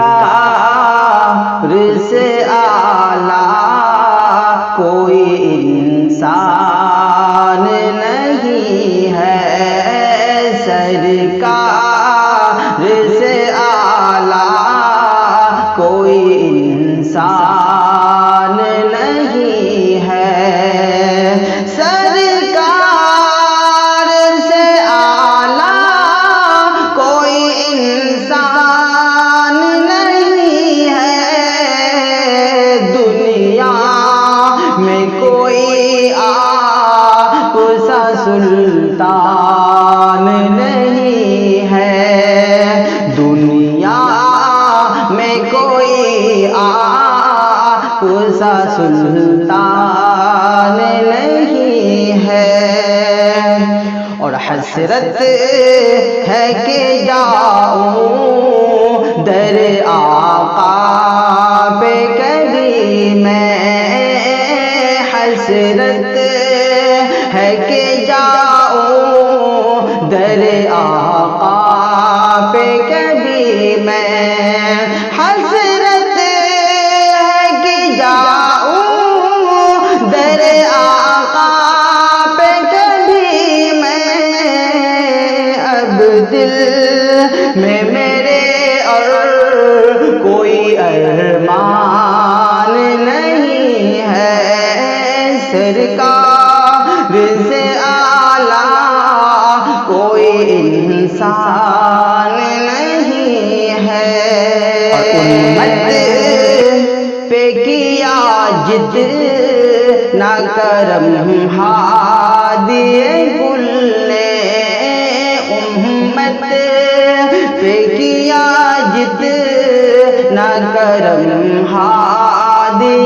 سرکار سے اعلیٰ کوئی انسان نہیں ہے، سرکار سے اعلیٰ کوئی انسان نہیں ہے، سرکار سے اعلیٰ کوئی انسان نہیں ہے، دنیا میں کوئی آپ سا سلطان نہیں ہے، دنیا میں کوئی آپ سا سلطان نہیں ہے، اور حسرت ہے کہ جاؤں در آقا پہ کبھی میں، حسرت ہے کہ جاؤں در آقا پہ کبھی میں، حسرت ہے کہ جاؤں در آقا پہ کبھی میں، اب دل میں میرے اور کوئی ارمان نہیں ہے، سرکار سے اعلیٰ کوئی انسان نہیں ہے، امت پہ کیا جد نہ کرم ہادی گل نے، امت پہ کیا جد نہ کرم ہادی